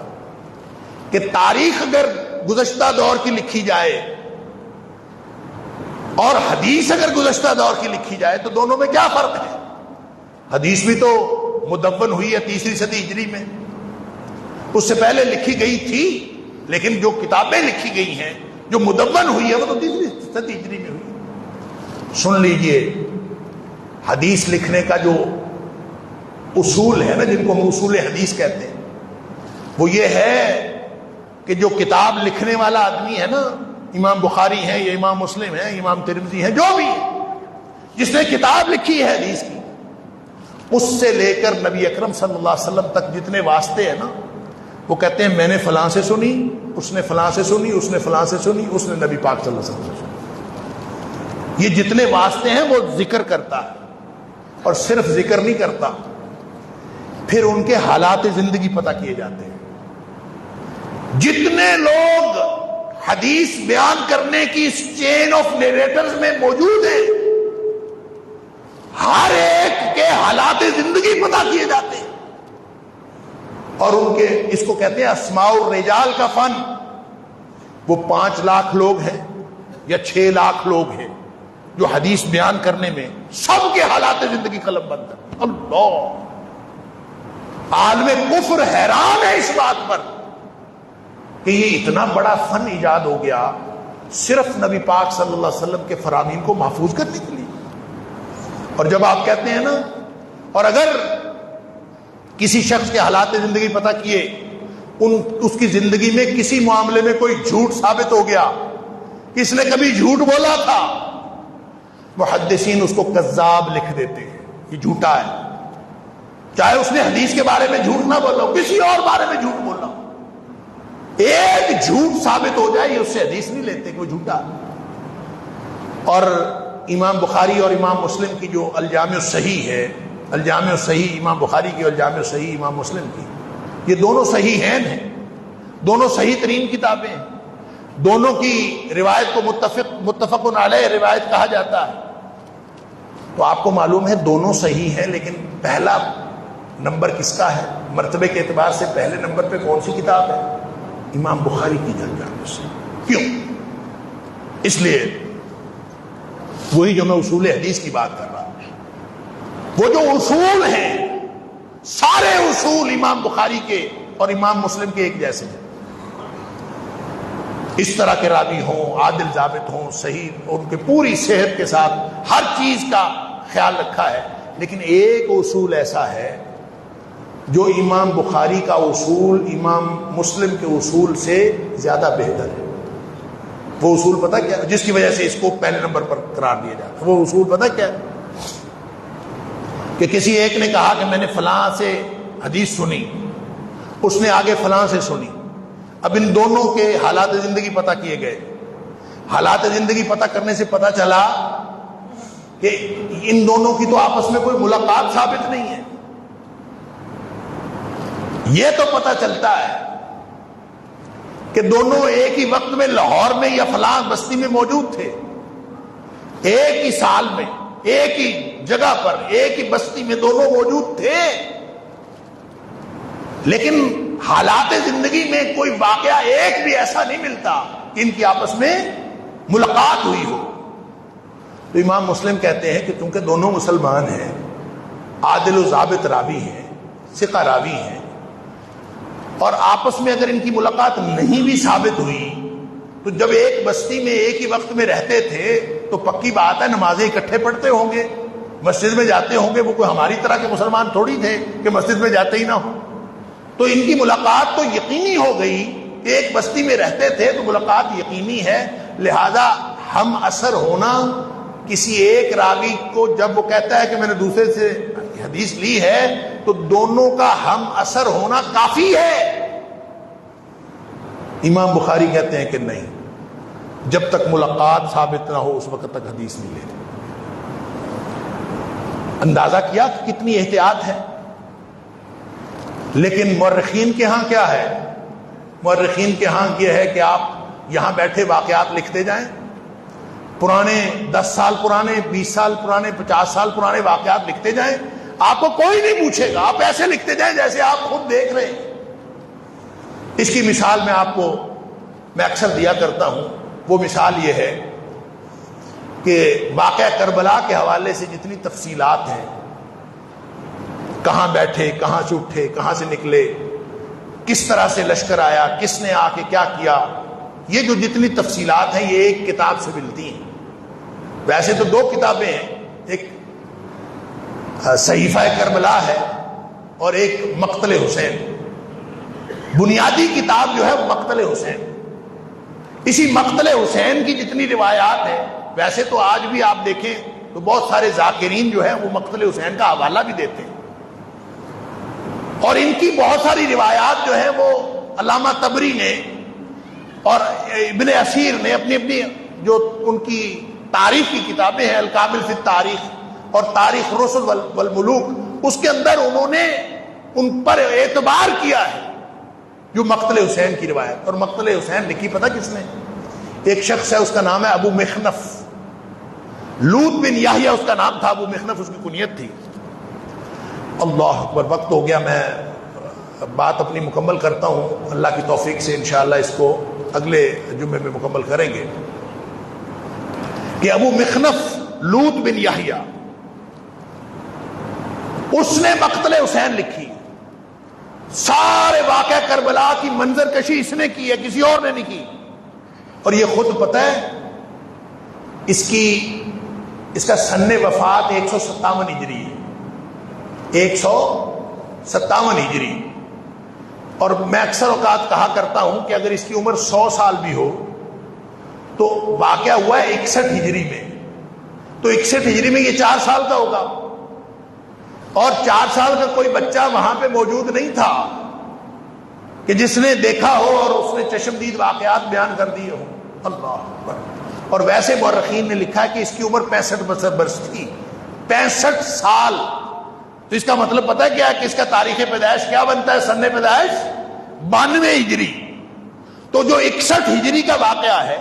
کہ تاریخ اگر گزشتہ دور کی لکھی جائے اور حدیث اگر گزشتہ دور کی لکھی جائے تو دونوں میں کیا فرق ہے؟ حدیث بھی تو مدون ہوئی ہے 3 صدی ہجری میں، اس سے پہلے لکھی گئی تھی، لیکن جو کتابیں لکھی گئی ہیں جو مدون ہوئی ہے وہ تو 3 صدی ہجری میں ہوئی۔ سن لیجئے، حدیث لکھنے کا جو اصول ہے نا، جن کو ہم اصول حدیث کہتے ہیں، وہ یہ ہے کہ جو کتاب لکھنے والا آدمی ہے نا، امام بخاری ہے یا امام مسلم ہے، امام ترمذی ہے، جو بھی ہے، جس نے کتاب لکھی ہے حدیث کی، اس سے لے کر نبی اکرم صلی اللہ علیہ وسلم تک جتنے واسطے ہیں نا، وہ کہتے ہیں میں نے فلاں سے سنی، اس نے فلاں سے سنی، اس نے فلاں سے سنی، اس نے نبی پاک صلی اللہ علیہ وسلم سے سنی۔ یہ جتنے واسطے ہیں وہ ذکر کرتا ہے، اور صرف ذکر نہیں کرتا، پھر ان کے حالات زندگی پتہ کیے جاتے ہیں۔ جتنے لوگ حدیث بیان کرنے کی اس چین آف نیریٹرز میں موجود ہیں، ہر ایک کے حالات زندگی پتہ کیے جاتے ہیں، اور ان کے، اس کو کہتے ہیں اسماء الرجال کا فن۔ وہ 5 لاکھ لوگ ہیں یا 6 لاکھ لوگ ہیں جو حدیث بیان کرنے میں سب کے حالات زندگی قلم بند ہے۔ اللہ، عالم کفر حیران ہے اس بات پر کہ یہ اتنا بڑا فن ایجاد ہو گیا صرف نبی پاک صلی اللہ علیہ وسلم کے فرامین کو محفوظ کرنے کے لیے۔ اور جب آپ کہتے ہیں نا، اور اگر کسی شخص کے حالات زندگی پتہ کیے، اس کی زندگی میں کسی معاملے میں کوئی جھوٹ ثابت ہو گیا، کس نے کبھی جھوٹ بولا تھا، محدثین اس کو کذاب لکھ دیتے ہیں، یہ جھوٹا ہے، چاہے اس نے حدیث کے بارے میں جھوٹ نہ بولا ہو، کسی اور بارے میں جھوٹ بولا ہو، ایک جھوٹ ثابت ہو جائے یہ اس سے حدیث نہیں لیتے کہ وہ جھوٹا ہے۔ اور امام بخاری اور امام مسلم کی جو الجامع الصحیح ہے، الجامع الصحیح امام بخاری کی اور الجامع الصحیح امام مسلم کی، یہ دونوں صحیحین ہیں، دونوں صحیح ترین کتابیں ہیں، دونوں کی روایت کو متفق علیہ روایت کہا جاتا ہے۔ تو آپ کو معلوم ہے دونوں صحیح ہیں، لیکن پہلا نمبر کس کا ہے؟ مرتبے کے اعتبار سے پہلے نمبر پہ کون سی کتاب ہے؟ امام بخاری کی الجامع الصحیح۔ کیوں؟ اس لیے وہی جو میں اصول حدیث کی بات کر رہا ہوں، وہ جو اصول ہیں سارے اصول امام بخاری کے اور امام مسلم کے ایک جیسے ہیں۔ اس طرح کے راوی ہوں، عادل ضابط ہوں، صحیح، ان کے پوری صحت کے ساتھ ہر چیز کا خیال رکھا ہے، لیکن ایک اصول ایسا ہے جو امام بخاری کا اصول امام مسلم کے اصول سے زیادہ بہتر ہے۔ وہ اصول پتہ کیا؟ جس کی وجہ سے اس کو پہلے نمبر پر قرار دیا جاتا ہے۔ وہ اصول پتہ کیا ہے؟ کہ کسی ایک نے کہا کہ میں نے فلاں سے حدیث سنی، اس نے آگے فلاں سے سنی، اب ان دونوں کے حالات زندگی پتہ کیے گئے، حالات زندگی پتہ کرنے سے پتہ چلا کہ ان دونوں کی تو آپس میں کوئی ملاقات ثابت نہیں ہے۔ یہ تو پتہ چلتا ہے کہ دونوں ایک ہی وقت میں لاہور میں یا فلاں بستی میں موجود تھے، ایک ہی سال میں، ایک ہی جگہ پر، ایک ہی بستی میں دونوں موجود تھے، لیکن حالات زندگی میں کوئی واقعہ ایک بھی ایسا نہیں ملتا کہ ان کی آپس میں ملاقات ہوئی ہو۔ تو امام مسلم کہتے ہیں کہ چونکہ دونوں مسلمان ہیں، عادل و ضابط راوی ہیں، ثقہ راوی ہیں، اور آپس میں اگر ان کی ملاقات نہیں بھی ثابت ہوئی تو جب ایک بستی میں ایک ہی وقت میں رہتے تھے تو پکی بات ہے نمازیں اکٹھے پڑھتے ہوں گے، مسجد میں جاتے ہوں گے۔ وہ کوئی ہماری طرح کے مسلمان تھوڑی تھے کہ مسجد میں جاتے ہی نہ ہوں۔ تو ان کی ملاقات تو یقینی ہو گئی کہ ایک بستی میں رہتے تھے تو ملاقات یقینی ہے، لہذا ہم اثر ہونا کسی ایک راوی کو جب وہ کہتا ہے کہ میں نے دوسرے سے حدیث لی ہے تو دونوں کا ہم اثر ہونا کافی ہے۔ امام بخاری کہتے ہیں کہ نہیں، جب تک ملاقات ثابت نہ ہو اس وقت تک حدیث نہیں لیتے۔ اندازہ کیا کہ کتنی احتیاط ہے۔ لیکن مورخین کے ہاں کیا ہے؟ مورخین کے ہاں یہ ہے کہ آپ یہاں بیٹھے واقعات لکھتے جائیں، پرانے 10 سال پرانے، 20 سال پرانے، 50 سال پرانے واقعات لکھتے جائیں، آپ کو کوئی نہیں پوچھے گا، آپ ایسے لکھتے جائیں جیسے آپ خود دیکھ رہے ہیں۔ اس کی مثال میں اکثر دیا کرتا ہوں۔ وہ مثال یہ ہے کہ واقعہ کربلا کے حوالے سے جتنی تفصیلات ہیں، کہاں بیٹھے، کہاں سے اٹھے، کہاں سے نکلے، کس طرح سے لشکر آیا، کس نے آ کے کیا کیا، یہ جو جتنی تفصیلات ہیں یہ ایک کتاب سے ملتی ہیں۔ ویسے تو 2 کتابیں ہیں، ایک صحیفہ کربلا ہے اور ایک مقتل حسین۔ بنیادی کتاب جو ہے وہ مقتل حسین۔ اسی مقتل حسین کی جتنی روایات ہیں، ویسے تو آج بھی آپ دیکھیں تو بہت سارے ذاکرین جو ہیں وہ مقتل حسین کا حوالہ بھی دیتے ہیں، اور ان کی بہت ساری روایات جو ہیں وہ علامہ طبری نے اور ابن اسیر نے اپنی جو ان کی تاریخ کی کتابیں ہیں، الکامل فی التاریخ اور تاریخ رسل والملوک، اس کے اندر انہوں نے ان پر اعتبار کیا ہے جو مقتل حسین کی روایت۔ اور مقتل حسین لکھی پتہ کس نے؟ ایک شخص ہے، اس کا نام ہے ابو مخنف، لوط بن یحییٰ اس کا نام تھا، ابو مخنف اس کی کنیت تھی۔ اللہ اکبر، وقت ہو گیا، میں بات اپنی مکمل کرتا ہوں، اللہ کی توفیق سے انشاءاللہ اس کو اگلے جمعے میں مکمل کریں گے۔ کہ ابو مخنف لوط بن یحییٰ، اس نے مقتل حسین لکھی، سارے واقعہ کربلا کی منظر کشی اس نے کی ہے، کسی اور نے نہیں کی۔ اور یہ خود پتہ ہے اس کا سن وفات 157 ہجری ہے، 157 ہجری۔ اور میں اکثر اوقات کہا کرتا ہوں کہ اگر اس کی عمر 100 سال بھی ہو تو واقعہ ہوا ہے 61 ہجری میں، تو 61 ہجری میں یہ 4 سال کا ہوگا، اور 4 سال کا کوئی بچہ وہاں پہ موجود نہیں تھا کہ جس نے دیکھا ہو اور اس نے چشمدید واقعات بیان کر دیے ہوں۔ اللہ اکبر۔ اور ویسے مورخین نے لکھا ہے کہ اس کی عمر 65 برس تھی، 65 سال۔ تو اس کا مطلب پتہ ہے کیا ہے کہ اس کا تاریخ پیدائش کیا بنتا ہے؟ سن پیدائش 92 ہجری۔ تو جو 61 ہجری کا واقعہ ہے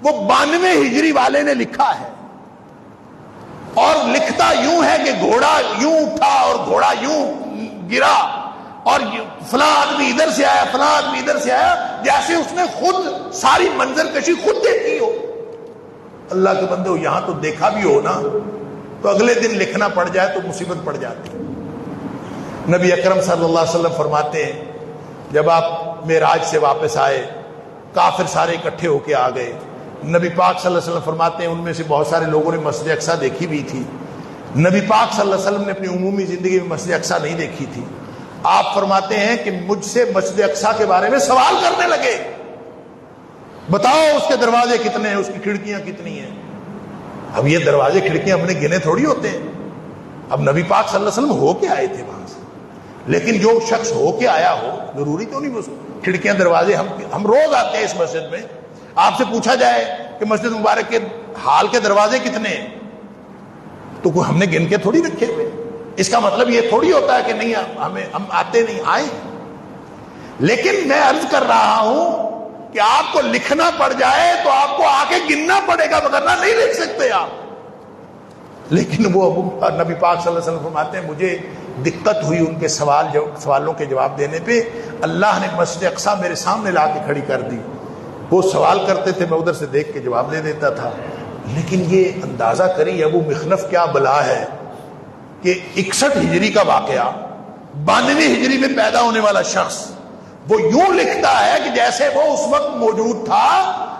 وہ 92 ہجری والے نے لکھا ہے، اور لکھتا یوں ہے کہ گھوڑا یوں اٹھا اور گھوڑا یوں گرا، اور فلاں آدمی ادھر سے آیا، فلاں آدمی ادھر سے آیا، جیسے اس نے خود ساری منظر کشی خود دیکھی ہو۔ اللہ کے بندے، یہاں تو دیکھا بھی ہو نا تو اگلے دن لکھنا پڑ جائے تو مصیبت پڑ جاتی۔ نبی اکرم صلی اللہ علیہ وسلم فرماتے ہیں جب آپ معراج سے واپس آئے، کافر سارے اکٹھے ہو کے آ گئے۔ نبی پاک صلی اللہ علیہ وسلم فرماتے ہیں ان میں سے بہت سارے لوگوں نے مسجد اقصیٰ دیکھی بھی تھی، نبی پاک صلی اللہ علیہ وسلم نے اپنی عمومی زندگی میں مسجد اقصیٰ نہیں دیکھی تھی۔ آپ فرماتے ہیں کہ مجھ سے مسجد اقصیٰ کے بارے میں سوال کرنے لگے، بتاؤ اس کے دروازے کتنے ہیں، اس کی کھڑکیاں کتنی ہیں۔ اب یہ دروازے کھڑکیاں اپنے گنے تھوڑی ہوتے ہیں۔ اب نبی پاک صلی اللہ علیہ وسلم ہو کے آئے تھے وہاں سے، لیکن جو شخص ہو کے آیا ہو ضروری تو نہیں کھڑکیاں دروازے، ہم روز آتے ہیں اس مسجد میں، آپ سے پوچھا جائے کہ مسجد مبارک کے حال کے دروازے کتنے ہیں تو کوئی ہم نے گن کے تھوڑی رکھے ہوئے۔ اس کا مطلب یہ تھوڑی ہوتا ہے کہ نہیں ہم آتے نہیں، آئے۔ لیکن میں عرض کر رہا ہوں کہ آپ کو لکھنا پڑ جائے تو آپ کو آ کے گننا پڑے گا، وگرنہ نہیں لکھ سکتے آپ۔ لیکن وہ نبی پاک صلی اللہ علیہ وسلم فرماتے ہیں مجھے دقت ہوئی ان کے سوالوں کے جواب دینے پہ، اللہ نے مسجد اقصیٰ میرے سامنے لا کے کھڑی کر دی۔ وہ سوال کرتے تھے، میں ادھر سے دیکھ کے جواب دے دیتا تھا۔ لیکن یہ اندازہ کری ابو مخنف کیا بلا ہے کہ 61 ہجری کا واقعہ، 92 ہجری میں پیدا ہونے والا شخص وہ یوں لکھتا ہے کہ جیسے وہ اس وقت موجود تھا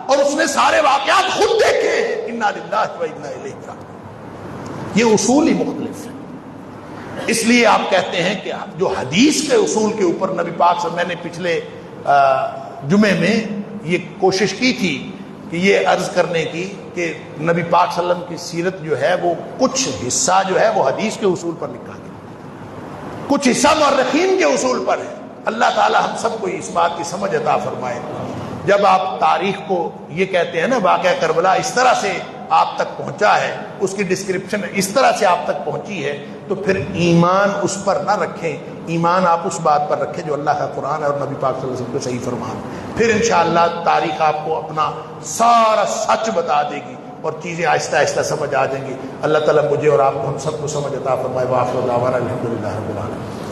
اور اس نے سارے واقعات خود دیکھے ہیں۔ انا للہ و انا الیہ راجعون۔ یہ اصول ہی مختلف ہے۔ اس لیے آپ کہتے ہیں کہ جو حدیث کے اصول کے اوپر نبی پاک صلی اللہ علیہ وسلم، میں نے پچھلے جمعے میں یہ کوشش کی تھی کہ یہ عرض کرنے کی کہ نبی پاک صلی اللہ علیہ وسلم کی سیرت جو ہے وہ کچھ حصہ جو ہے وہ حدیث کے اصول پر لکھا گیا، کچھ حصہ مورخین کے اصول پر ہے۔ اللہ تعالی ہم سب کو اس بات کی سمجھ عطا فرمائے۔ جب آپ تاریخ کو یہ کہتے ہیں نا واقعہ کربلا اس طرح سے آپ تک پہنچا ہے، اس کی ڈسکرپشن اس طرح سے آپ تک پہنچی ہے، تو پھر ایمان اس پر نہ رکھیں، ایمان آپ اس بات پر رکھیں جو اللہ کا قرآن ہے اور نبی پاک صلی اللہ علیہ وسلم کو صحیح فرمان۔ پھر انشاءاللہ تاریخ آپ کو اپنا سارا سچ بتا دے گی اور چیزیں آہستہ آہستہ سمجھ آ جائیں گی۔ اللہ تعالیٰ مجھے اور آپ کو ہم سب کو سمجھ عطا فرمائے۔ وآخر دعوانا الحمدللہ رب العالمین۔